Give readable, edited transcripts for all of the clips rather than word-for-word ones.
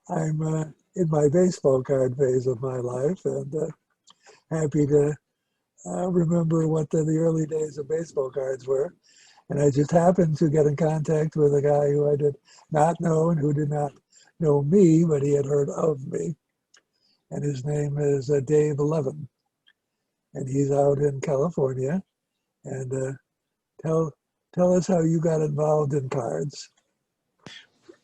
I'm in my baseball card phase of my life, and happy to remember what the early days of baseball cards were. And I just happened to get in contact with a guy who I did not know and who did not know me, but he had heard of me. And his name is Dave Levin. And he's out in California. And tell us how you got involved in cards.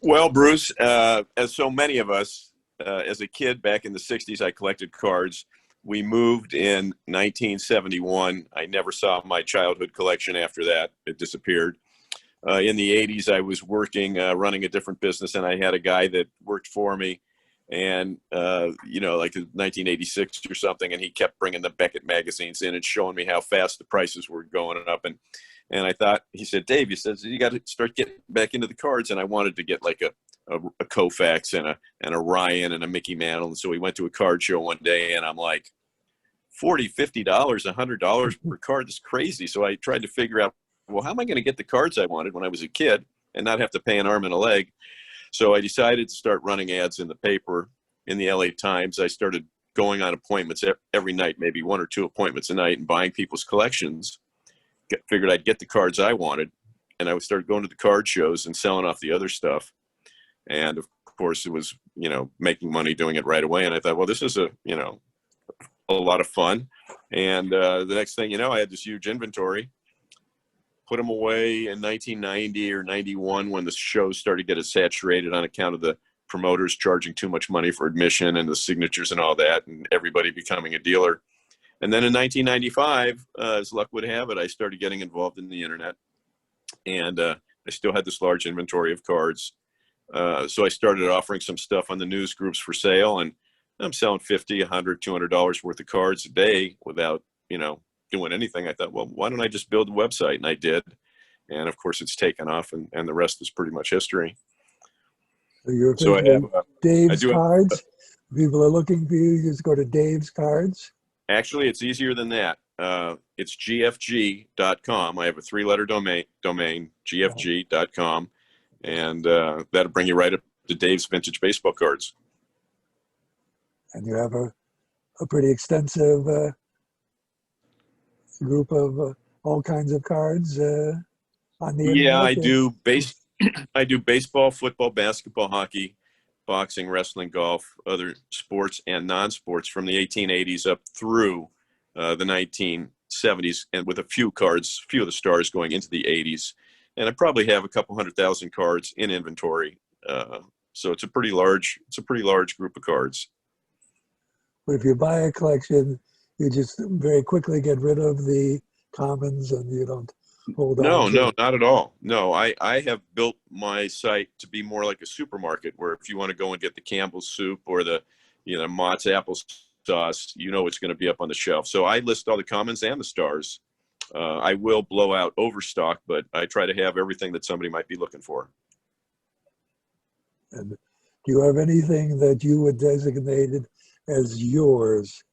Well, Bruce, as so many of us, as a kid back in the 60s, I collected cards. We moved in 1971. I never saw my childhood collection after that. It disappeared. In the 80s, I was working, running a different business, and I had a guy that worked for me. And, like 1986 or something, and he kept bringing the Beckett magazines in and showing me how fast the prices were going up. And I thought, he said, Dave, he says, you got to start getting back into the cards. And I wanted to get like a Koufax and a Ryan and a Mickey Mantle. And so we went to a card show one day, and I'm like, $40, $50, $100 per card. That's crazy. So I tried to figure out, well, how am I going to get the cards I wanted when I was a kid and not have to pay an arm and a leg? So I decided to start running ads in the paper, in the LA Times. I started going on appointments every night, maybe 1 or 2 appointments a night, and buying people's collections. Figured I'd get the cards I wanted. And I would start going to the card shows and selling off the other stuff. And of course it was, making money doing it right away. And I thought, well, this is a lot of fun. And the next thing you know, I had this huge inventory, put them away in 1990 or 91 when the shows started getting saturated on account of the promoters charging too much money for admission and the signatures and all that, and everybody becoming a dealer. And then in 1995, as luck would have it, I started getting involved in the internet. And I still had this large inventory of cards. So I started offering some stuff on the news groups for sale, and I'm selling $50, $100, $200 worth of cards a day without, doing anything. I thought, well, why don't I just build a website? And I did. And of course it's taken off, and the rest is pretty much history. So you're Dave's Cards? People are looking for you. You just go to Dave's Cards? Actually, it's easier than that. It's gfg.com. I have a 3-letter domain, gfg.com. And that'll bring you right up to Dave's Vintage Baseball Cards. And you have a pretty extensive group of all kinds of cards on the internet. Yeah, I do baseball, football, basketball, hockey, boxing, wrestling, golf, other sports and non-sports from the 1880s up through the 1970s, and with a few of the stars going into the 80s. And I probably have a couple 100,000 cards in inventory. So it's a pretty large group of cards. But if you buy a collection, you just very quickly get rid of the commons, and you don't hold on. No, not at all. No, I have built my site to be more like a supermarket, where if you want to go and get the Campbell's soup or the Mott's applesauce, it's going to be up on the shelf. So I list all the commons and the stars. I will blow out overstock, but I try to have everything that somebody might be looking for. And do you have anything that you would designate as yours,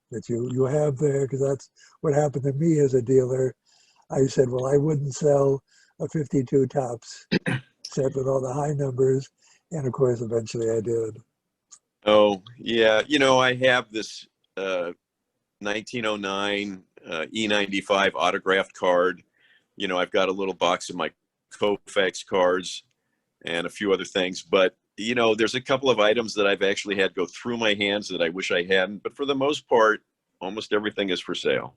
that you have there? Because that's what happened to me as a dealer. I said, well, I wouldn't sell a 52 tops set with all the high numbers. And of course, eventually I did. Oh, yeah. I have this 1909 E95 autographed card. I've got a little box of my Koufax cards and a few other things. But, there's a couple of items that I've actually had go through my hands that I wish I hadn't. But for the most part, almost everything is for sale.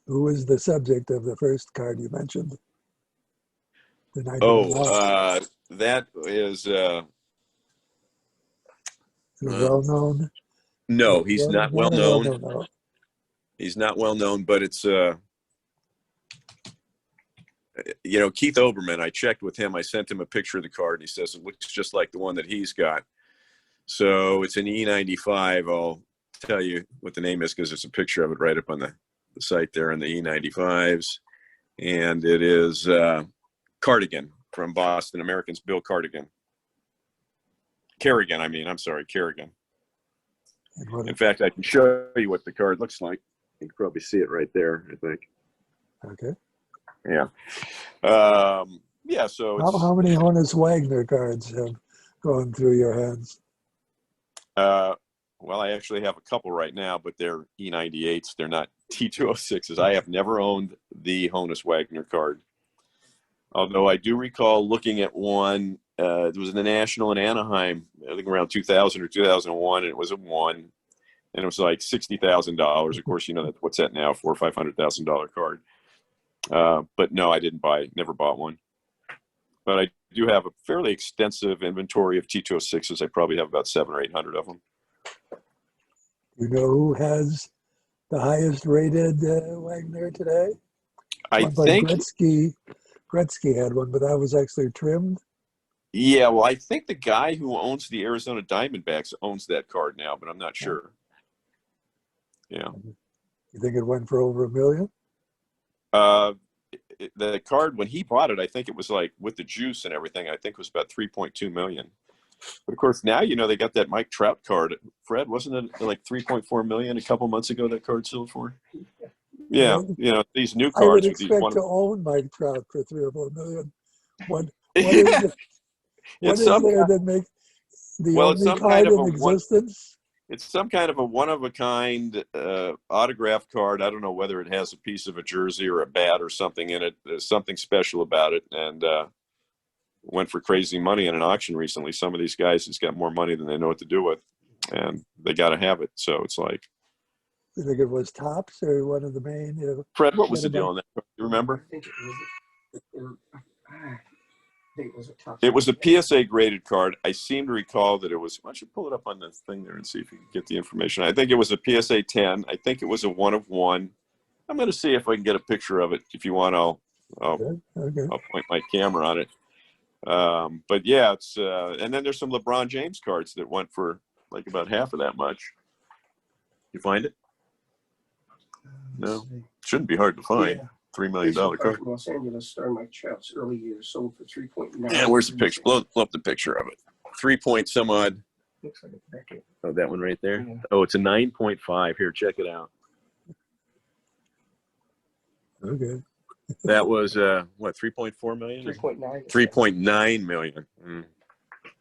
Who was the subject of the first card you mentioned? That is... well known? No, he's not well known. No. He's not well known, but it's Keith Oberman. I checked with him. I sent him a picture of the card, and he says it looks just like the one that he's got. So it's an E95. I'll tell you what the name is because there's a picture of it right up on the site there in the E95s, and it is Cardigan from Boston. Americans Bill Cardigan. Kerrigan. In fact, I can show you what the card looks like. You can probably see it right there, I think. Okay. Yeah. Yeah, so how many Honus Wagner cards have going through your hands? Well, I actually have a couple right now, but they're E98s. They're not T206s. I have never owned the Honus Wagner card. Although I do recall looking at one, it was in the National in Anaheim, I think around 2000 or 2001, and it was a one, and it was like $60,000. Of course, you know what's that now, $400,000 or $500,000 card. But no, I didn't never bought one. But I do have a fairly extensive inventory of T206s. I probably have about 700 or 800 of them. You know who has the highest rated Wagner today? I One by think Gretzky had one, but that was actually trimmed. Yeah, well, I think the guy who owns the Arizona Diamondbacks owns that card now, but I'm not sure. Yeah. You think it went for over $1 million? The card, when he bought it, I think it was like with the juice and everything, I think it was about 3.2 million. But of course, now, they got that Mike Trout card. Fred, wasn't it like 3.4 million a couple months ago that card sold for? Yeah, these new cards. I would with these expect to own Mike Trout for 3 or 4 million. What is it? What is there that makes the only card in existence? It's some kind of a one-of-a-kind autograph card. I don't know whether it has a piece of a jersey or a bat or something in it. There's something special about it, and went for crazy money in an auction recently. Some of these guys has got more money than they know what to do with, and they got to have it. So it's like. You think it was Topps or one of the main? Fred, what was the deal on that? You remember? I think it was a Topps. It was a PSA graded card. I seem to recall that it was. Why don't you pull it up on the thing there and see if you can get the information? I think it was a PSA 10. I think it was a 1 of 1. I'm going to see if I can get a picture of it. If you want, I'll point my camera on it. But yeah, it's and then there's some LeBron James cards that went for like about half of that much. You find it? No, shouldn't be hard to find. Yeah. $3 million card. Los Angeles star Mike Trout's early years sold for 3.9. Yeah, where's the picture? Blow up the picture of it. 3 point some odd. Looks like a decade. Oh, that one right there. Yeah. Oh, it's a 9.5. Here, check it out. Okay. That was what, 3.4 million? 3.9. 3.9 million.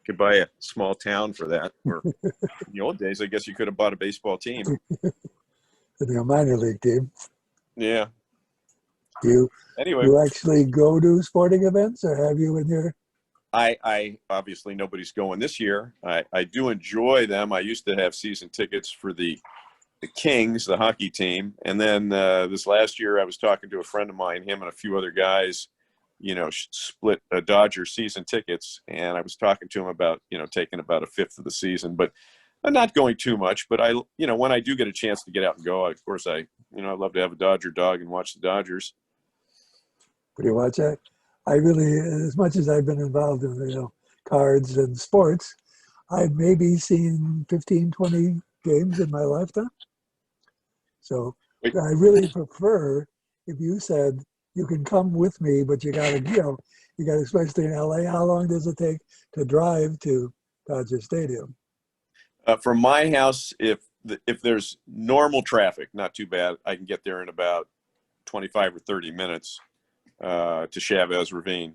Could buy a small town for that. Or in the old days, I guess you could have bought a baseball team. A minor league team. Yeah. Anyway, you actually go to sporting events, or have you in your? I obviously nobody's going this year. I do enjoy them. I used to have season tickets for the Kings, the hockey team, and then this last year I was talking to a friend of mine. Him and a few other guys, split Dodger season tickets, and I was talking to him about taking about a fifth of the season, but I'm not going too much. But when I do get a chance to get out and go, of course I love to have a Dodger dog and watch the Dodgers. What do you watch that? I really, as much as I've been involved in cards and sports, I've maybe seen 15, 20 games in my lifetime. So I really prefer if you said you can come with me, but you got to, especially in LA, how long does it take to drive to Dodger Stadium? From my house, if there's normal traffic, not too bad, I can get there in about 25 or 30 minutes to Chavez Ravine.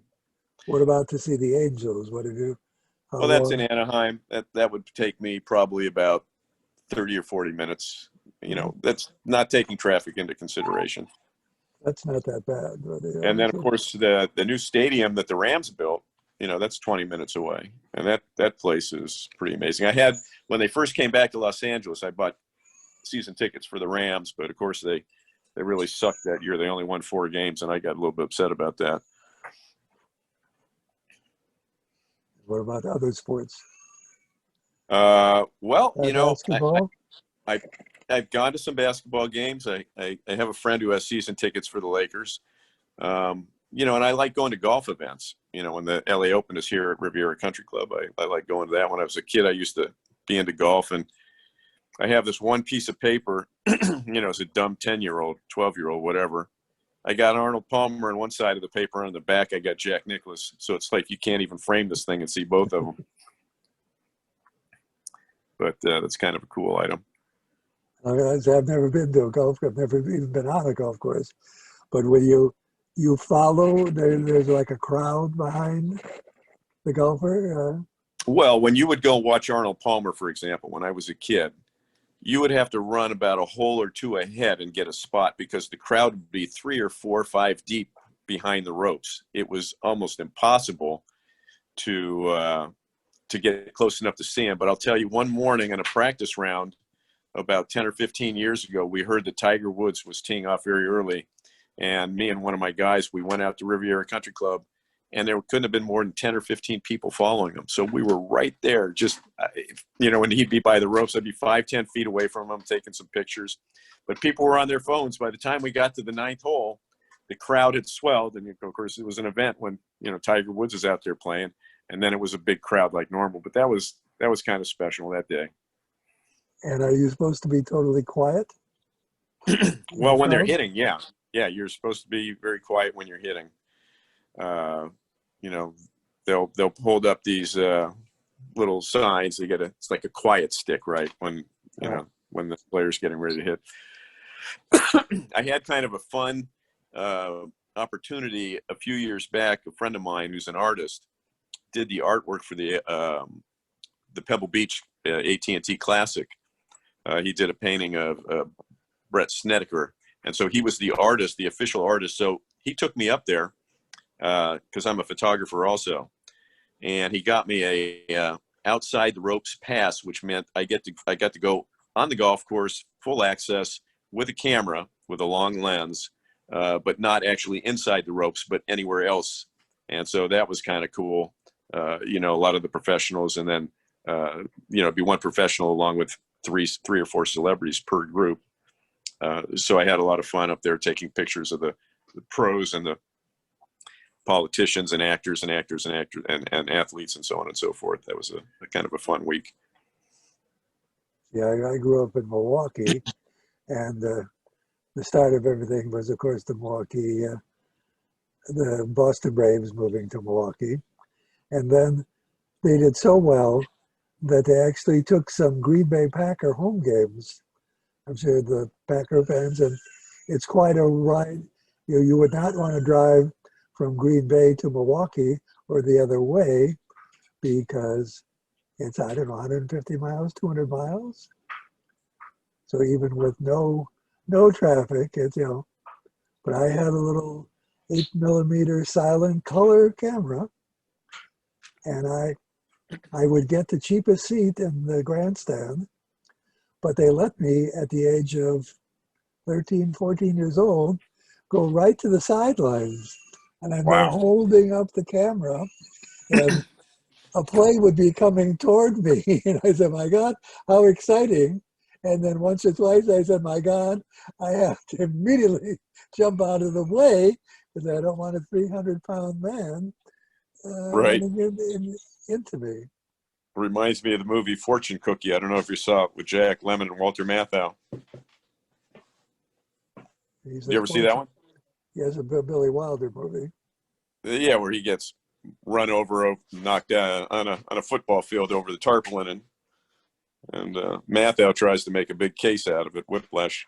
What about to see the Angels? Well, that's in Anaheim. That would take me probably about 30 or 40 minutes. That's not taking traffic into consideration. That's not that bad. But, and then, of course, the new stadium that the Rams built, that's 20 minutes away. And that place is pretty amazing. I had, when they first came back to Los Angeles, I bought season tickets for the Rams, but of course they really sucked that year. They only won 4 games, and I got a little bit upset about that. What about other sports? Well, basketball? I've gone to some basketball games. I have a friend who has season tickets for the Lakers. And I like going to golf events. When the LA Open is here at Riviera Country Club, I like going to that. When I was a kid, I used to be into golf, and I have this one piece of paper, as a dumb 10-year-old, 12-year-old, whatever. I got Arnold Palmer on one side of the paper, on the back I got Jack Nicklaus. So it's like you can't even frame this thing and see both of them. But that's kind of a cool item. I've never been to a golf course. I've never even been on a golf course. But when you follow, there's like a crowd behind the golfer. Well, when you would go watch Arnold Palmer, for example, when I was a kid, you would have to run about a hole or two ahead and get a spot because the crowd would be 3 or 4 or 5 deep behind the ropes. It was almost impossible to get close enough to see him. But I'll tell you, one morning in a practice round about 10 or 15 years ago, we heard that Tiger Woods was teeing off very early. And me and one of my guys, we went out to Riviera Country Club, and there couldn't have been more than 10 or 15 people following him. So we were right there, just, when he'd be by the ropes, I'd be 5, 10 feet away from him, taking some pictures. But people were on their phones. By the time we got to the 9th hole, the crowd had swelled. And of course, it was an event when, Tiger Woods is out there playing. And then it was a big crowd like normal. But that was kind of special that day. And are you supposed to be totally quiet? Well, when they're hitting, yeah. Yeah, you're supposed to be very quiet when you're hitting. They'll hold up these little signs. It's like a quiet stick, right? When when the player's getting ready to hit. I had kind of a fun opportunity a few years back. A friend of mine who's an artist did the artwork for the Pebble Beach AT&T Classic. He did a painting of Brett Snedeker, and so he was the artist, the official artist. So he took me up there because I'm a photographer also, and he got me a outside the ropes pass, which meant I got to go on the golf course, full access with a camera with a long lens, but not actually inside the ropes, but anywhere else. And so that was kind of cool. A lot of the professionals, and then be one professional along with three or four celebrities per group. So I had a lot of fun up there taking pictures of the pros and the politicians and actors and athletes and so on and so forth. That was a kind of a fun week. Yeah, I grew up in Milwaukee, and the start of everything was, of course, the Boston Braves moving to Milwaukee. And then they did so well that they actually took some Green Bay Packer home games. I'm sure the Packer fans, and it's quite a ride. You would not want to drive from Green Bay to Milwaukee or the other way because it's, 150 miles, 200 miles. So even with no traffic, it's, but I had a little 8mm silent color camera, and I would get the cheapest seat in the grandstand, but they let me at the age of 13, 14 years old, go right to the sidelines. And I'm there holding up the camera, and a play would be coming toward me. And I said, my God, how exciting. And then once or twice I said, my God, I have to immediately jump out of the way because I don't want a 300-pound man running into me. Reminds me of the movie Fortune Cookie. I don't know if you saw it with Jack Lemmon and Walter Matthau. Did you ever see that one? Yes, a Billy Wilder movie. Yeah, where he gets run over, knocked down on a football field over the tarpaulin, and Matthau tries to make a big case out of it. Whiplash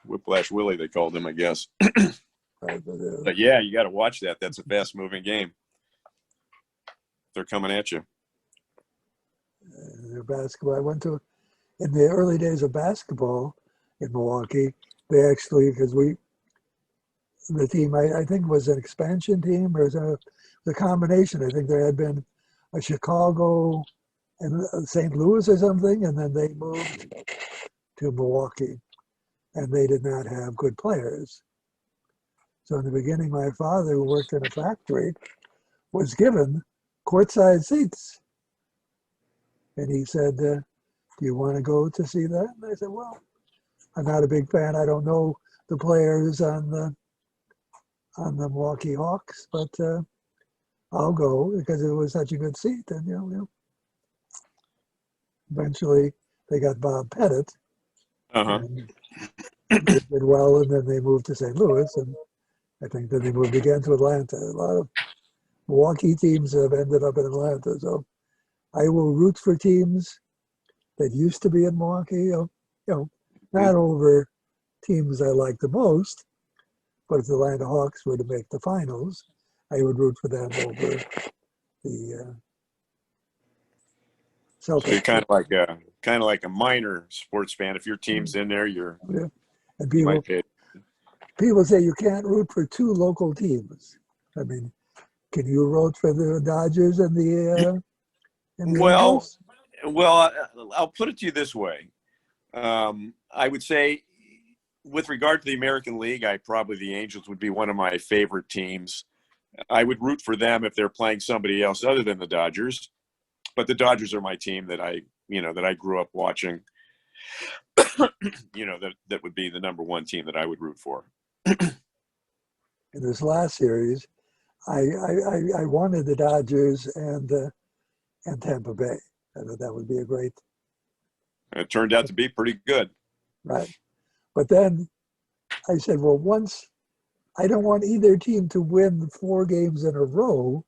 Willie, they called him, I guess. But yeah, you got to watch that. That's a fast-moving game. They're coming at you. Basketball. I went to, in the early days of basketball in Milwaukee, they actually, because the team, I think was an expansion team, or the combination. I think there had been a Chicago and St. Louis or something, and then they moved to Milwaukee, and they did not have good players. So in the beginning, my father, who worked in a factory, was given courtside seats. And he said, do you want to go to see that? And I said, well, I'm not a big fan. I don't know the players on the Milwaukee Hawks, but I'll go because it was such a good seat. And eventually they got Bob Pettit. And they did well, and then they moved to St. Louis, and I think then they moved again to Atlanta. A lot of Milwaukee teams have ended up in Atlanta, so I will root for teams that used to be in Milwaukee. Not over teams I like the most. But if the Atlanta Hawks were to make the finals, I would root for them over the So So you're kind of like a minor sports fan. If your team's in there, yeah. And you might pay. people say you can't root for two local teams. I mean, can you root for the Dodgers and the Well, Angels? I'll put it to you this way. I would say, with regard to the American League, probably the Angels would be one of my favorite teams. I would root for them if they're playing somebody else other than the Dodgers. But the Dodgers are my team that I grew up watching. That would be the number one team that I would root for. In this last series, I wanted the Dodgers and Tampa Bay. I thought that would be a great. It turned out to be pretty good. Right. But then I said, well, once I don't want either team to win 4 games in a row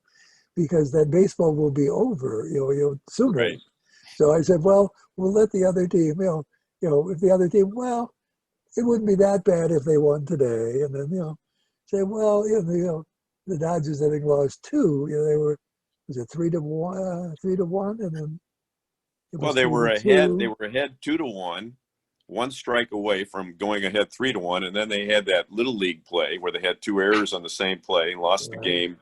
because then baseball will be over, sooner. Right. So I said, well, we'll let the other team, if the other team, well, it wouldn't be that bad if they won today. And then, say, well, the Dodgers having lost 2, they were, was it 3-1, and then it was They were 3-2. ahead. They were ahead 2-1, one strike away from going ahead 3-1, and then they had that little league play where they had 2 errors on the same play, lost the game,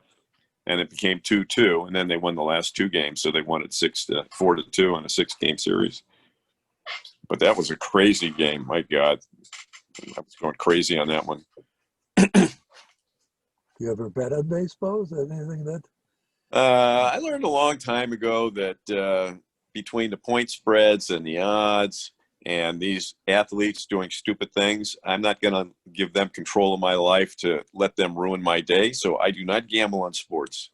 and it became 2-2, and then they won the last 2 games, so they won it 4-2 on a 6-game series. But that was a crazy game. My God, I was going crazy on that one. You ever bet on baseball? Is that anything that? I learned a long time ago that between the point spreads and the odds and these athletes doing stupid things, I'm not going to give them control of my life to let them ruin my day. So I do not gamble on sports.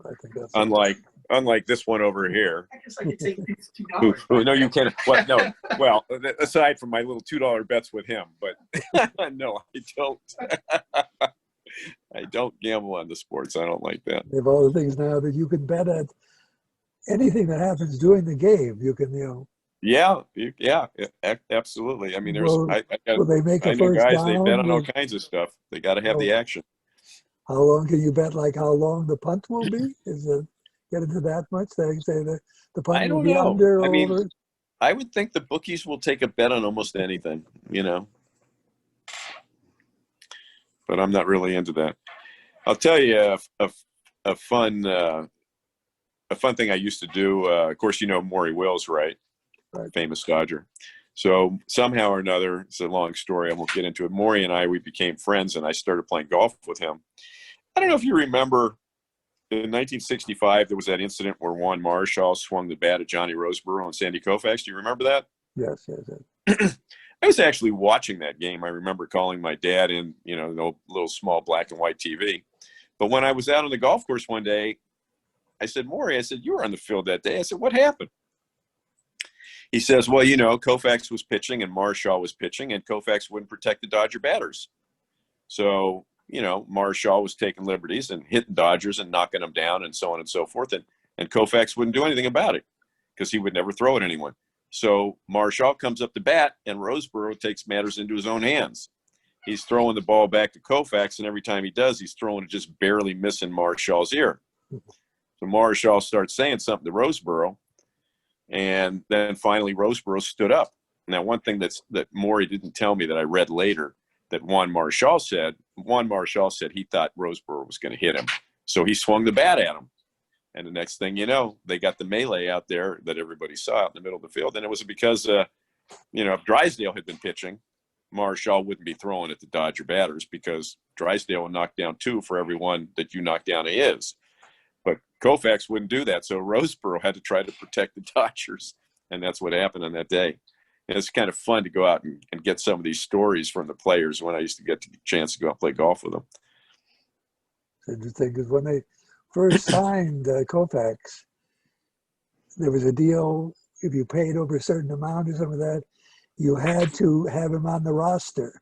I think that's Unlike this one over here. I guess I could take these $2. No, you can't. Well, no. Well, aside from my little $2 bets with him, but no, I don't. I don't gamble on the sports. I don't like that. They have all the things now that you can bet at anything that happens during the game. You can, Yeah, absolutely. I mean, will they make a I know first guys, down? they bet on all kinds of stuff. They got to have the action. How long can you bet? Like how long the punt will be? Is it get into that much? They say that the punt I will don't be know. under I or mean, over. I would think the bookies will take a bet on almost anything, But I'm not really into that. I'll tell you a fun thing I used to do. Of course, Maury Wills, right? Famous Dodger. So somehow or another, it's a long story. I won't get into it. Maury and we became friends, and I started playing golf with him. I don't know if you remember, in 1965, there was that incident where Juan Marichal swung the bat at Johnny Roseboro and Sandy Koufax. Do you remember that? Yes. I was actually watching that game. I remember calling my dad in, the little small black and white TV. But when I was out on the golf course one day, I said, Maury, you were on the field that day. I said, what happened? He says, well, Koufax was pitching and Marichal was pitching, and Koufax wouldn't protect the Dodger batters. So, Marichal was taking liberties and hitting Dodgers and knocking them down and so on and so forth. And Koufax wouldn't do anything about it because he would never throw at anyone. So Marichal comes up to bat, and Roseboro takes matters into his own hands. He's throwing the ball back to Koufax, and every time he does, he's throwing it just barely missing Marichal's ear. So Marichal starts saying something to Roseboro, and then finally Roseboro stood up. Now, one thing that Maury didn't tell me that I read later that Juan Marichal said he thought Roseboro was going to hit him. So he swung the bat at him. And the next thing you know, they got the melee out there that everybody saw out in the middle of the field. And it was because, if Drysdale had been pitching, Marichal wouldn't be throwing at the Dodger batters because Drysdale would knock down 2 for every one that you knock down his. But Koufax wouldn't do that. So Roseboro had to try to protect the Dodgers. And that's what happened on that day. And it's kind of fun to go out and get some of these stories from the players when I used to get the chance to go out and play golf with them. It's interesting because when they first signed Koufax, there was a deal. If you paid over a certain amount or something like that, you had to have him on the roster.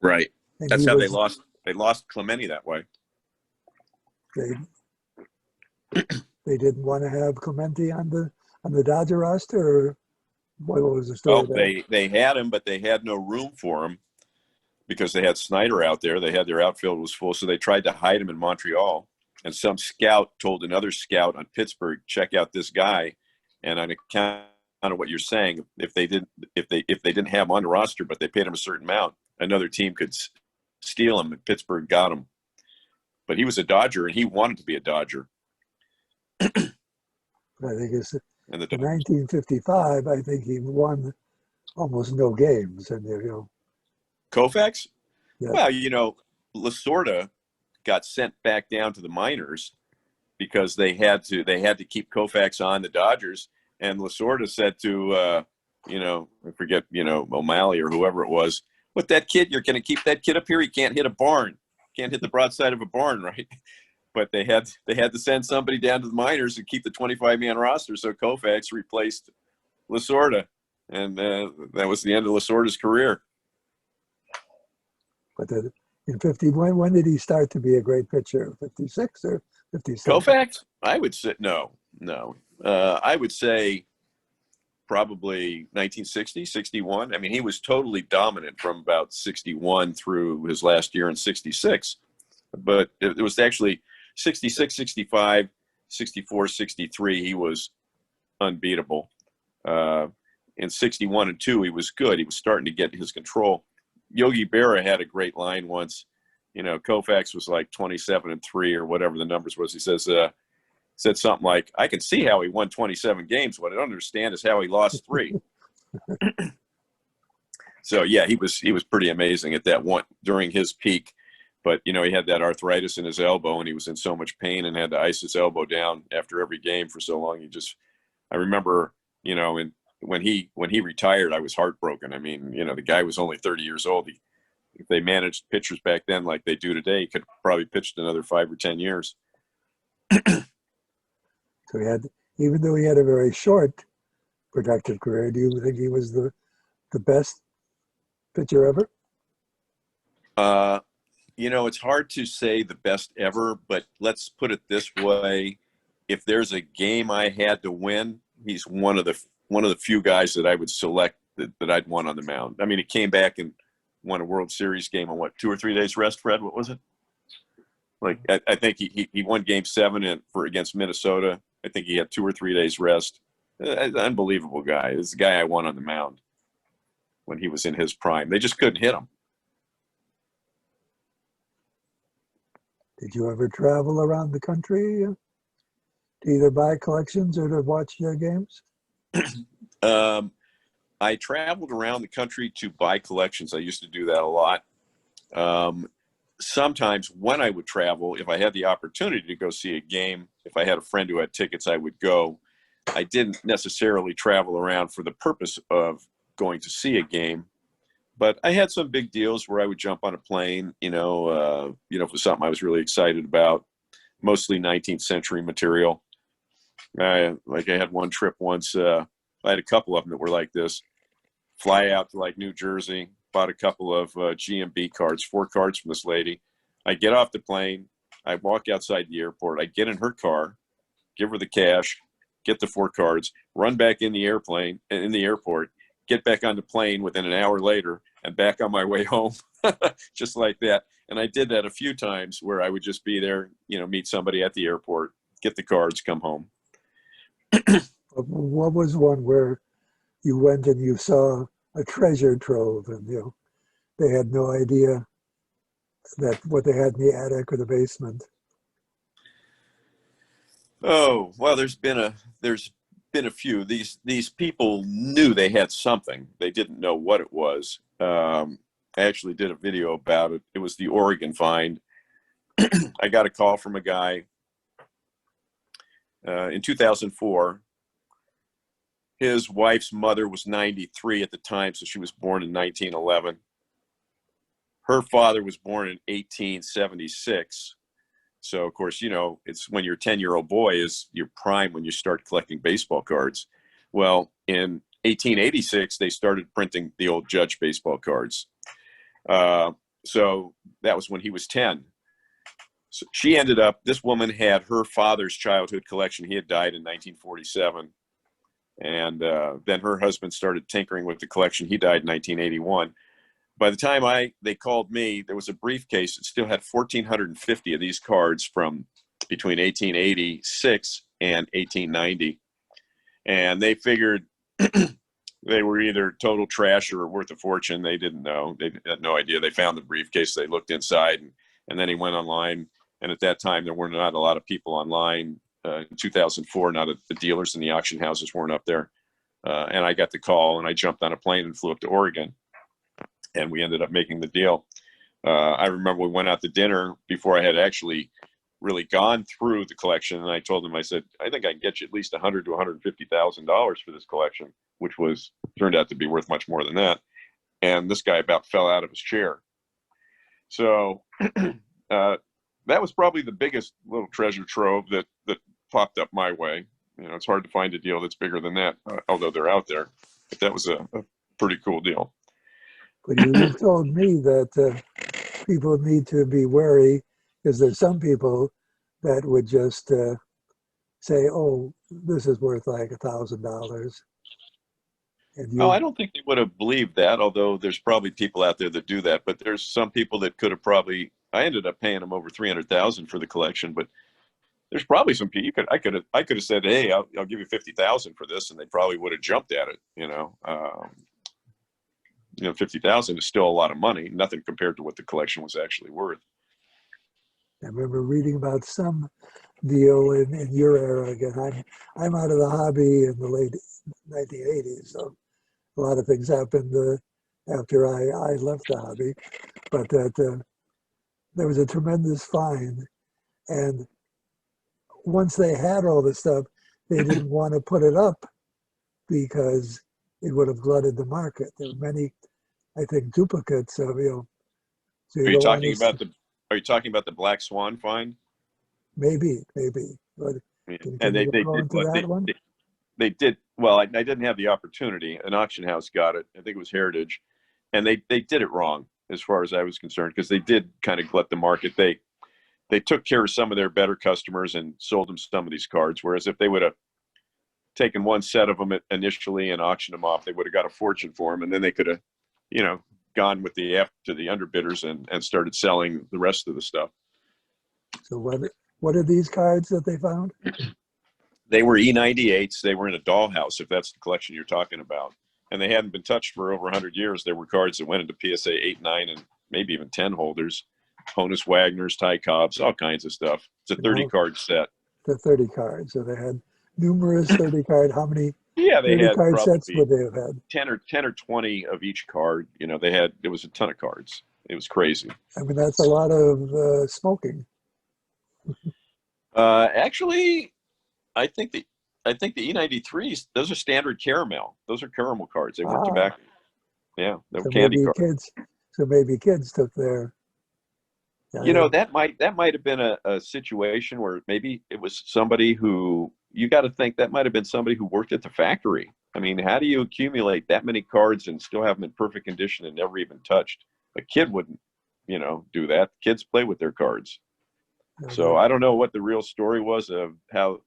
Right. And that's how they lost. They lost Clemente that way. They didn't want to have Clemente on the Dodger roster, or what was the story? Well, they had him, but they had no room for him because they had Snyder out there. They had their outfield was full, so they tried to hide him in Montreal. And some scout told another scout on Pittsburgh, check out this guy. And on account of what you're saying, if they didn't have him on the roster, but they paid him a certain amount, another team could steal him, and Pittsburgh got him. But he was a Dodger, and he wanted to be a Dodger. I think it's And in 1955. I think he won almost no games, and Koufax? Yeah. Well, Lasorda got sent back down to the minors because they had to keep Koufax on the Dodgers, and Lasorda said to I forget O'Malley or whoever it was, "What, that kid? You're going to keep that kid up here? He can't hit a barn. Can't hit the broadside of a barn, right?" But they had to send somebody down to the minors and keep the 25-man roster. So Koufax replaced Lasorda, and that was the end of Lasorda's career. But in 51, when did he start to be a great pitcher? 56 or 57? Koufax? I would say no. I would say probably 1960, 61. I mean, he was totally dominant from about 61 through his last year in 66. But it was actually 66, 65, 64, 63. He was unbeatable. In 61 and 2, he was good. He was starting to get his control. Yogi Berra had a great line once. Koufax was like 27 and 3 or whatever the numbers was. He said something like, "I can see how he won 27 games. What I don't understand is how he lost 3." So yeah, he was pretty amazing at that one during his peak. But he had that arthritis in his elbow, and he was in so much pain and had to ice his elbow down after every game for so long. I remember, and when he retired, I was heartbroken. I mean, the guy was only 30 years old. If they managed pitchers back then like they do today, he could have probably pitched another 5 or 10 years. So even though he had a very short productive career, do you think he was the best pitcher ever? It's hard to say the best ever, but let's put it this way. If there's a game I had to win, he's one of the few guys that I would select that I'd want on the mound. I mean, he came back and won a World Series game on 2 or 3 days rest, Fred? What was it? Like, I think he won Game 7 against Minnesota. I think he had 2 or 3 days rest. Unbelievable guy. This is the guy I want on the mound when he was in his prime. They just couldn't hit him. Did you ever travel around the country to either buy collections or to watch games? I traveled around the country to buy collections. I used to do that a lot. Sometimes when I would travel, if I had the opportunity to go see a game, if I had a friend who had tickets, I would go. I didn't necessarily travel around for the purpose of going to see a game, but I had some big deals where I would jump on a plane, for something I was really excited about, mostly 19th century material. I had one trip once, I had a couple of them that were like this. Fly out to New Jersey, bought a couple of GMB cards, 4 cards from this lady. I get off the plane. I walk outside the airport. I get in her car, give her the cash, get the 4 cards, run back in the airport, get back on the plane within an hour later, and back on my way home, just like that. And I did that a few times where I would just be there, meet somebody at the airport, get the cards, come home. What was one where you went and you saw a treasure trove and they had no idea that what they had in the attic or the basement? Oh, well, there's been a few. These people knew they had something. They didn't know what it was. I actually did a video about it. It was the Oregon find. I got a call from a guy in 2004. His wife's mother was 93 at the time, so she was born in 1911. Her father was born in 1876. So, of course, it's when your 10-year-old boy is your prime when you start collecting baseball cards. Well, in 1886, they started printing the old Judge baseball cards. So that was when he was 10. So this woman had her father's childhood collection. He had died in 1947. And then her husband started tinkering with the collection. He died in 1981. By the time they called me, there was a briefcase that still had 1,450 of these cards from between 1886 and 1890. and they figured they were either total trash or worth a fortune. They didn't know. They had no idea. They found the briefcase. They looked inside, and then he went online. And at that time, there were not a lot of people online. In 2004, the dealers and the auction houses weren't up there. And I got the call, and I jumped on a plane and flew up to Oregon. And we ended up making the deal. I remember we went out to dinner before I had actually really gone through the collection. And I told him, I said, I think I can get you at least $100,000 to $150,000 for this collection, which turned out to be worth much more than that. And this guy about fell out of his chair. So that was probably the biggest little treasure trove that popped up my way. You know, it's hard to find a deal that's bigger than that, although they're out there. But that was a pretty cool deal. But you told me that people need to be wary, because there's some people that would just say, "Oh, this is worth like $1,000." Oh, I don't think they would have believed that, although there's probably people out there that do that. But there's some people that could have probably. I ended up paying them over $300,000 for the collection, but there's probably some people. I could have said, "Hey, I'll give you $50,000 for this," and they probably would have jumped at it. $50,000 is still a lot of money. Nothing compared to what the collection was actually worth. I remember reading about some deal in your era. Again, I'm out of the hobby in the late 1980s, so a lot of things happened after I left the hobby. But that there was a tremendous find, and once they had all the stuff, they didn't want to put it up because it would have glutted the market. There were many, I think, duplicates of, So Are you talking about the Black Swan find? Maybe. But and they did. They did. Well, I didn't have the opportunity. An auction house got it. I think it was Heritage, and they did it wrong as far as I was concerned, because they did kind of glut the market. They took care of some of their better customers and sold them some of these cards. Whereas if they would have taken one set of them initially and auctioned them off, they would have got a fortune for them, and then they could have, gone with the underbidders and started selling the rest of the stuff. So what are these cards that they found? They were E98s. They were in a dollhouse, if that's the collection you're talking about. And they hadn't been touched for over 100 years. There were cards that went into PSA 8, 9, and maybe even 10 holders. Honus Wagners, Ty Cobbs, all kinds of stuff. It's a 30-card set. The 30 cards. So they had numerous 30 card. How many 30 had card sets would they have had? 10 or 20 of each card. There was a ton of cards. It was crazy. I mean, that's a lot of smoking. Actually, I think the E93s, those are standard caramel. Those are caramel cards. They weren't tobacco. Yeah, they were candy cards. Maybe kids took their. That might have been a situation where maybe it was somebody who, you got to think that might have been somebody who worked at the factory. I mean, how do you accumulate that many cards and still have them in perfect condition and never even touched? A kid wouldn't, do that. Kids play with their cards. So I don't know what the real story was of how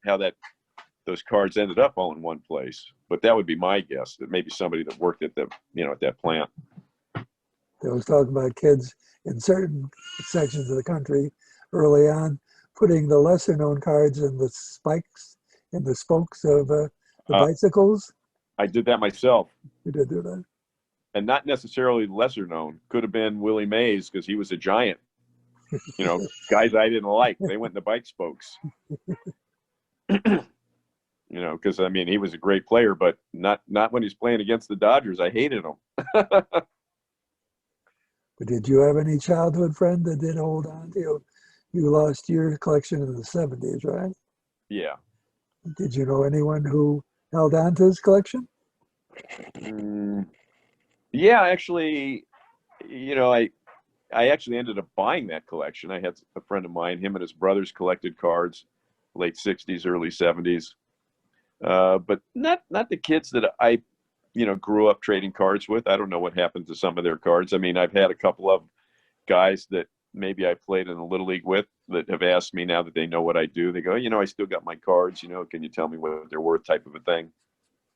those cards ended up all in one place, but that would be my guess, that maybe somebody that worked at at that plant. They was talking about kids in certain sections of the country early on putting the lesser known cards in the spikes, in the spokes of the bicycles. I did that myself. You did do that? And not necessarily lesser known. Could have been Willie Mays, because he was a giant. Guys I didn't like, they went in the bike spokes. Because he was a great player, but not when he's playing against the Dodgers. I hated him. But did you have any childhood friend that did hold on to you? You lost your collection in the 70s, right? Yeah. Did you know anyone who held on to his collection? Yeah, actually, I actually ended up buying that collection. I had a friend of mine, him and his brothers collected cards, late 60s, early 70s. But not the kids that I, grew up trading cards with. I don't know what happened to some of their cards. I've had a couple of guys that maybe I played in a little league with that have asked me, now that they know what I do, they go, I still got my cards, can you tell me what they're worth, type of a thing.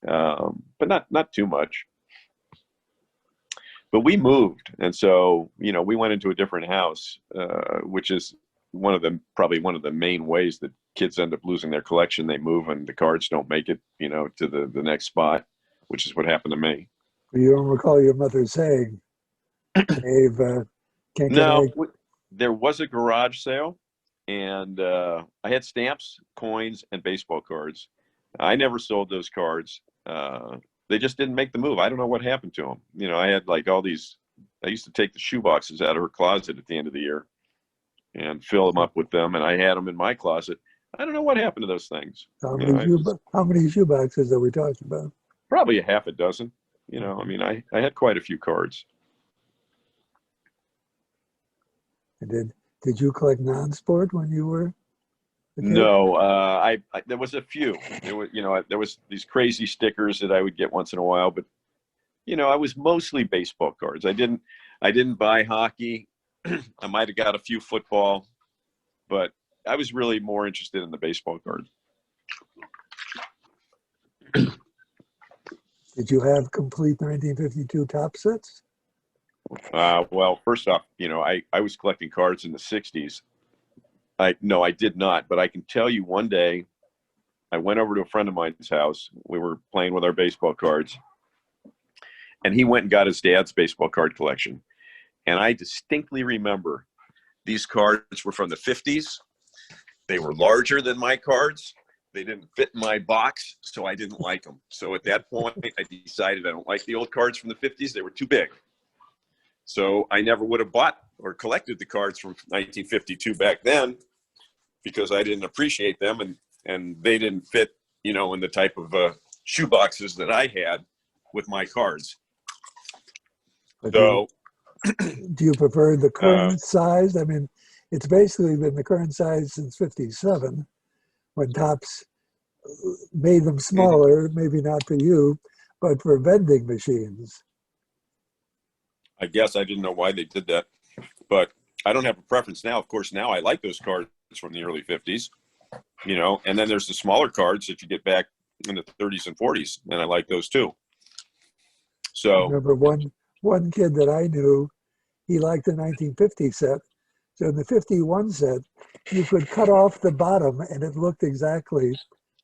But not too much. But we moved, and so we went into a different house, which is probably one of the main ways that kids end up losing their collection. They move and the cards don't make it, to the next spot, which is what happened to me. You don't recall your mother saying, Dave, can't get No, any. there was a garage sale, and I had stamps, coins, and baseball cards. I never sold those cards. They just didn't make the move. I don't know what happened to them. I had like all these. I used to take the shoe boxes out of her closet at the end of the year and fill them up with them, and I had them in my closet. I don't know what happened to those things. How many shoe boxes are we talking about? Probably a half a dozen. I had quite a few cards. And did you collect non-sport when you were a kid? No, I there was a few. There was these crazy stickers that I would get once in a while, but I was mostly baseball cards. I didn't buy hockey. I might have got a few football, but I was really more interested in the baseball cards. Did you have complete 1952 top sets? Well, first off, I was collecting cards in the 60s. No, I did not, but I can tell you one day I went over to a friend of mine's house. We were playing with our baseball cards, and he went and got his dad's baseball card collection. And I distinctly remember these cards were from the 50s. They were larger than my cards. They didn't fit in my box, so I didn't like them. So at that point, I decided I don't like the old cards from the 50s. They were too big. So I never would have bought or collected the cards from 1952 back then because I didn't appreciate them, and they didn't fit, in the type of shoe boxes that I had with my cards. So, do you prefer the current size? I mean, it's basically been the current size since '57, when Topps made them smaller, maybe not for you, but for vending machines. I guess I didn't know why they did that, but I don't have a preference now. Of course, now I like those cards from the early 50s, and then there's the smaller cards that you get back in the 30s and 40s, and I like those too. So I remember one kid that I knew, he liked the 1950 set. So in the 51 set, you could cut off the bottom and it looked exactly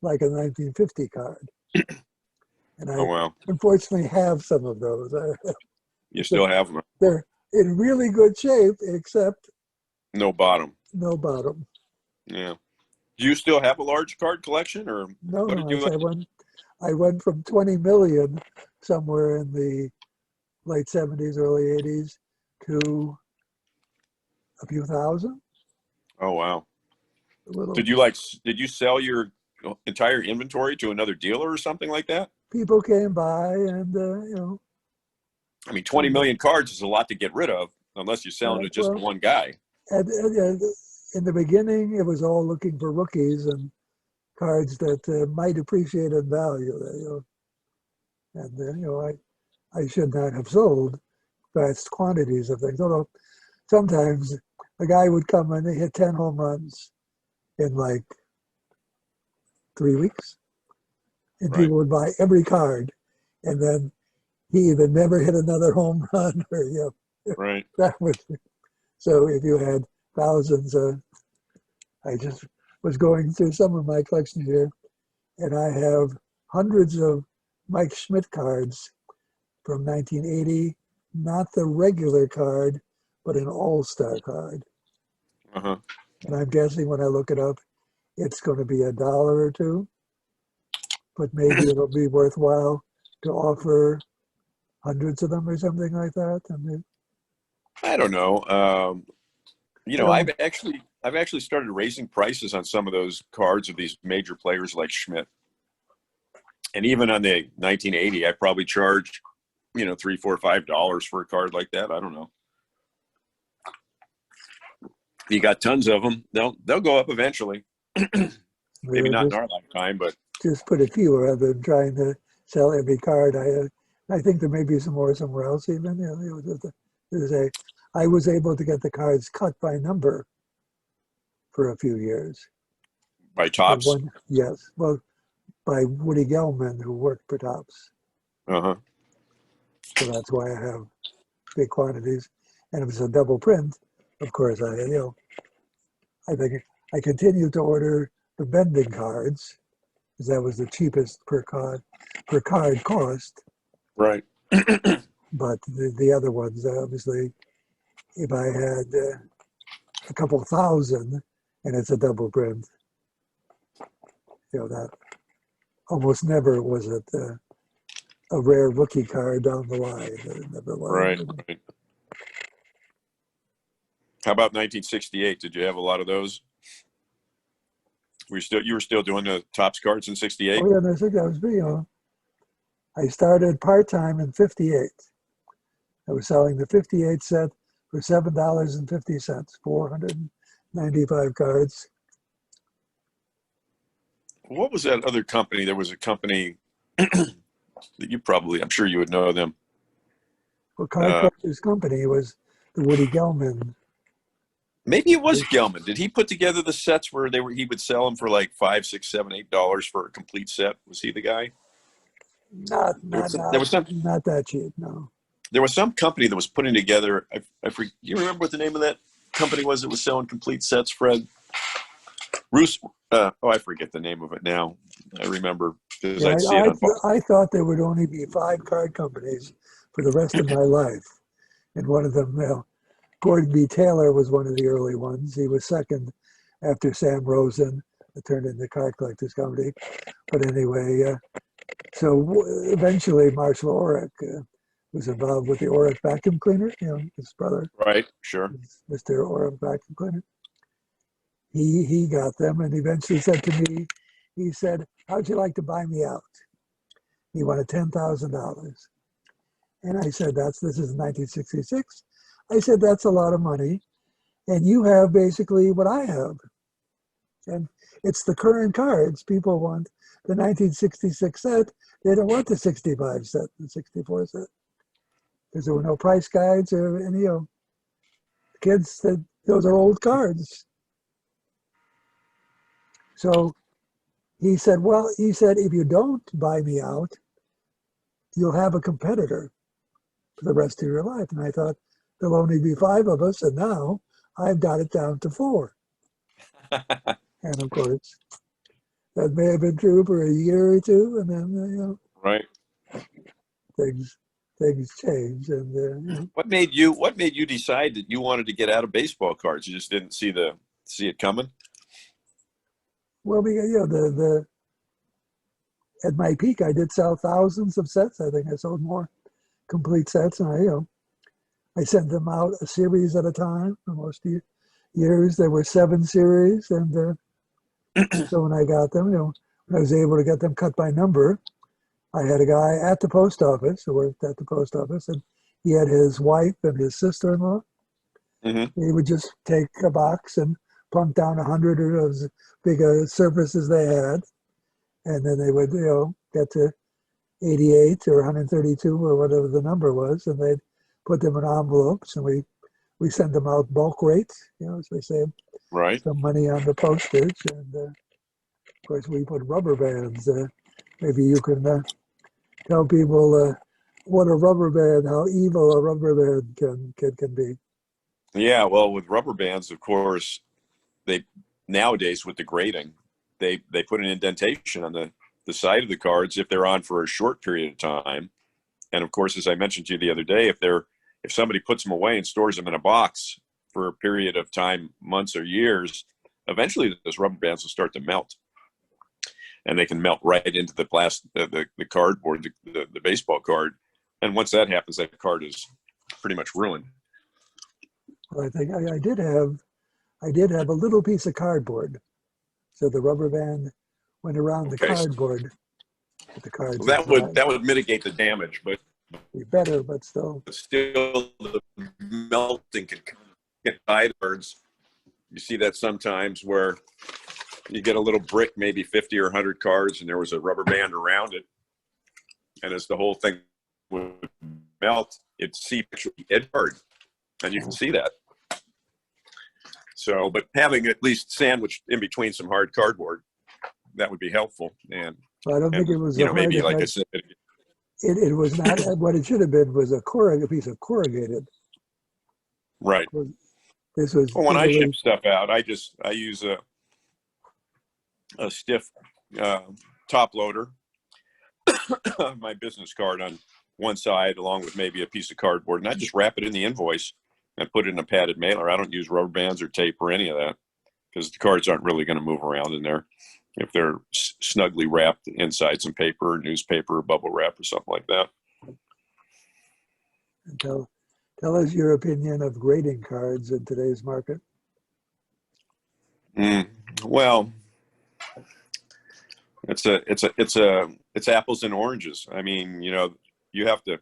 like a 1950 card. And I unfortunately have some of those. You still have them? They're in really good shape, except no bottom. No bottom. Yeah. Do you still have a large card collection, or no? I went from 20 million somewhere in the late 70s, early 80s to a few thousand. Oh wow! Did you sell your entire inventory to another dealer or something like that? People came by, and I mean, 20 million cards is a lot to get rid of, unless you're selling to just one guy. In the beginning, it was all looking for rookies and cards that might appreciate in value. I should not have sold vast quantities of things. Although sometimes a guy would come and hit 10 home runs in like 3 weeks, and people would buy every card, and then he either never hit another home run or right. That was so. If you had thousands, I just was going through some of my collection here, and I have hundreds of Mike Schmidt cards from 1980, not the regular card, but an all-star card. Uh-huh. And I'm guessing when I look it up, it's going to be $1 or $2, but maybe it'll be worthwhile to offer hundreds of them or something like that. I don't know. I've actually started raising prices on some of those cards of these major players like Schmidt. And even on the 1980, I probably charge, $3, $4, $5 for a card like that. I don't know. You got tons of them. They'll go up eventually. Maybe not in our lifetime, but just put a few rather than trying to sell every card. I think there may be some more somewhere else even. I was able to get the cards cut by number for a few years. By Topps? Yes. Well, by Woody Gelman, who worked for Topps. Uh-huh. So that's why I have big quantities. And if it's a double print, of course, I think I continue to order the bending cards, because that was the cheapest per card cost. Right. But the other ones, obviously, if I had a couple thousand and it's a double print, that almost never was it a rare rookie card down the line. It never was. Right. How about 1968? Did you have a lot of those? You were still doing the Topps cards in '68? Oh yeah, I think that was me. I started part-time in '58. I was selling the '58 set for $7.50, 495 cards. What was that other company? There was a company that I'm sure you would know them. Well, Card Collectors Company was the Woody Gelman. Maybe it was Gelman. Did he put together the sets where he would sell them for like $5, $6, $7, $8 for a complete set? Was he the guy? Not that cheap, no. There was some company that was putting together. You remember what the name of that company was that was selling complete sets, Fred? Bruce. I forget the name of it now. I remember because I'd see it on. I thought there would only be 5 card companies for the rest of my life, and one of them, Gordon B. Taylor was one of the early ones. He was second after Sam Rosen, that turned into Card Collectors Company. But anyway, so eventually Marshall Orrick was involved with the Orrick vacuum cleaner, his brother. Right, sure. Mr. Orrick vacuum cleaner. He got them and eventually said to me, he said, how'd you like to buy me out? He wanted $10,000. And I said, this is 1966. I said, that's a lot of money. And you have basically what I have. And it's the current cards. People want the 1966 set. They don't want the 65 set, the 64 set. Because there were no price guides or any, kids said those are old cards. So he said, if you don't buy me out, you'll have a competitor for the rest of your life. And I thought, there'll only be 5 of us, and now I've got it down to 4. And of course, that may have been true for a year or two, and then right, things change. And what made you decide that you wanted to get out of baseball cards? You just didn't see it coming. Well, because at my peak, I did sell thousands of sets. I think I sold more complete sets, and I sent them out a series at a time. For most years, there were 7 series, and so when I got them, when I was able to get them cut by number, I had a guy at the post office who worked at the post office, and he had his wife and his sister-in-law. Mm-hmm. He would just take a box and plunk down 100 of those big surfaces they had, and then they would, get to 88 or 132 or whatever the number was, and they'd put them in envelopes, and we send them out bulk rate, so we save some money on the postage, and of course we put rubber bands. Maybe you can tell people what a rubber band, how evil a rubber band can be. Yeah, well, with rubber bands, of course, nowadays with the grading, they put an indentation on the side of the cards if they're on for a short period of time. And of course, as I mentioned to you the other day, if somebody puts them away and stores them in a box for a period of time, months or years, eventually those rubber bands will start to melt. And they can melt right into the the cardboard, the baseball card. And once that happens, that card is pretty much ruined. Well, I think I did have a little piece of cardboard. So the rubber band went around the cardboard. The cards. Well, that would mitigate the damage, but be better, but still the melting can get by the birds. You see that sometimes where you get a little brick, maybe 50 or 100 cards, and there was a rubber band around it. And as the whole thing would melt, it'd seep it hard. And you can see that. So, but having at least sandwiched in between some hard cardboard, that would be helpful. And I don't think it was maybe like I said, it was not what it should have been was a piece of corrugated. Right. This was when I ship stuff out, I use a stiff top loader, my business card on one side, along with maybe a piece of cardboard, and I just wrap it in the invoice and put it in a padded mailer. I don't use rubber bands or tape or any of that because the cards aren't really going to move around in there if they're snugly wrapped inside some paper, or newspaper, or bubble wrap, or something like that. And tell us your opinion of grading cards in today's market. Well, it's apples and oranges. I mean, you know, you have to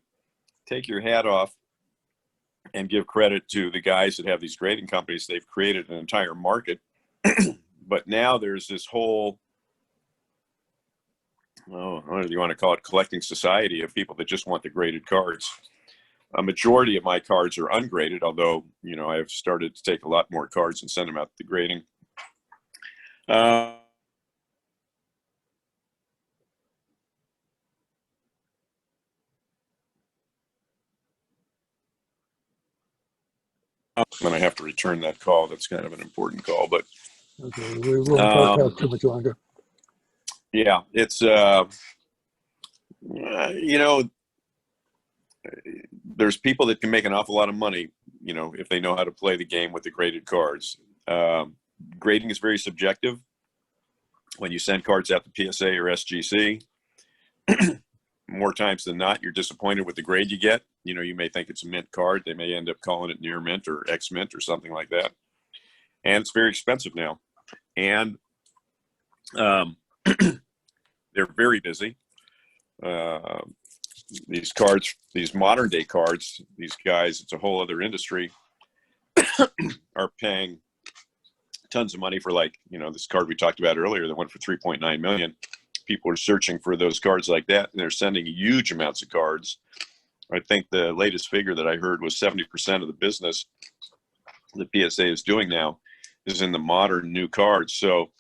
take your hat off and give credit to the guys that have these grading companies. They've created an entire market. But now there's this whole, what do you want to call it, collecting society of people that just want the graded cards. A majority of my cards are ungraded, although, you know, I've started to take a lot more cards and send them out to grading. And I have to return that call. That's kind of an important call, but okay, we won't talk too much longer. Yeah, it's you know, there's people that can make an awful lot of money, you know, if they know how to play the game with the graded cards. Grading is very subjective. When you send cards out to PSA or SGC, more times than not, you're disappointed with the grade you get. You know, you may think it's a mint card. They may end up calling it near mint or ex mint or something like that. And it's very expensive now. And they're very busy. These cards, these modern day cards, these guys, it's a whole other industry, are paying tons of money for, like, you know, this card we talked about earlier that went for 3.9 million. People are searching for those cards like that, and they're sending huge amounts of cards. I think the latest figure that I heard was 70% of the business the PSA is doing now is in the modern new cards. So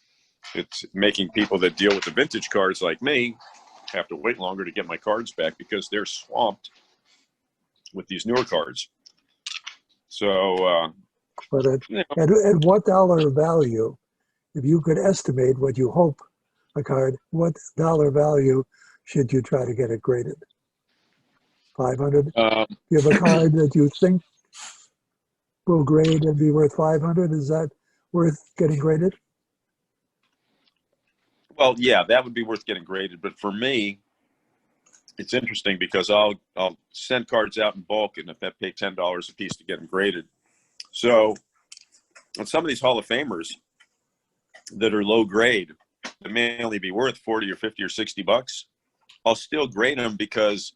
it's making people that deal with the vintage cards like me have to wait longer to get my cards back because they're swamped with these newer cards. So, But at what dollar value, if you could estimate what you hope a card, what dollar value should you try to get it graded? 500? You have a card that you think will grade and be worth 500. Is that worth getting graded? well, yeah, that would be worth getting graded. But for me, it's interesting because I'll send cards out in bulk, and if I pay $10 a piece to get them graded. So on some of these Hall of Famers that are low grade, that may only be worth 40 or 50 or 60 bucks, I'll still grade them because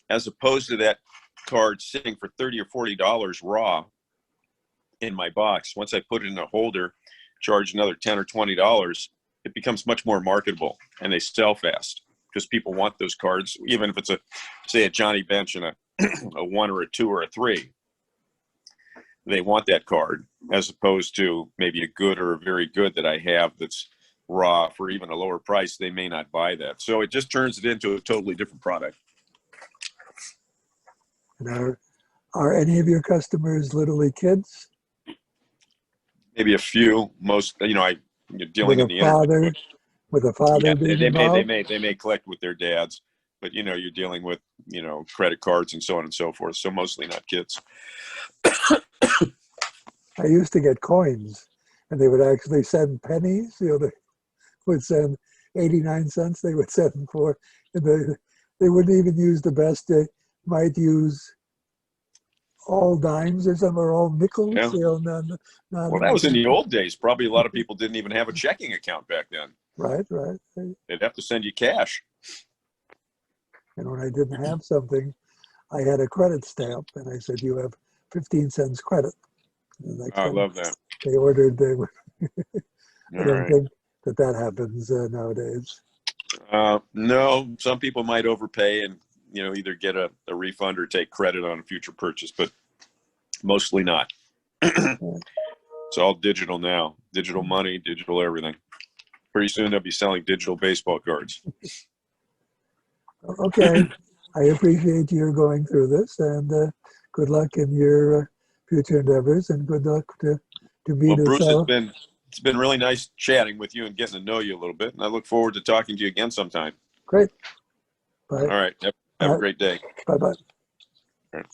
as opposed to that card sitting for 30 or $40 raw in my box, once I put it in a holder, charge another 10 or $20, it becomes much more marketable and they sell fast because people want those cards, even if it's say a Johnny Bench and a 1 or a 2 or a 3. They want that card as opposed to maybe a good or a very good that I have that's raw for even a lower price. They may not buy that. So it just turns it into a totally different product. And are any of your customers literally kids? Maybe a few. Most, you know, you're dealing in the internet. With a father yeah, being they may collect with their dads, but you know, you're dealing with, you know, credit cards and so on and so forth. So mostly not kids. I used to get coins, and they would actually send pennies. You know, they would send 89 cents. They would send them for, and they wouldn't even use the best. They might use all dimes or something, or all nickels. Yeah. You know, well, that was in the old days. Probably a lot of people didn't even have a checking account back then. Right. They'd have to send you cash. And when I didn't have something, I had a credit stamp, and I said, "You have 15 cents credit." I love that. They ordered. They were. I don't right. think that happens nowadays. No, some people might overpay and, you know, either get a refund or take credit on a future purchase, but mostly not. It's all digital now. Digital money, digital everything. Pretty soon they'll be selling digital baseball cards. Okay. I appreciate your going through this, and good luck in your future endeavors, and good luck to meet Well, Bruce, us. It's been really nice chatting with you and getting to know you a little bit. And I look forward to talking to you again sometime. Great. Bye. All right. Have a great day. Bye-bye. All right.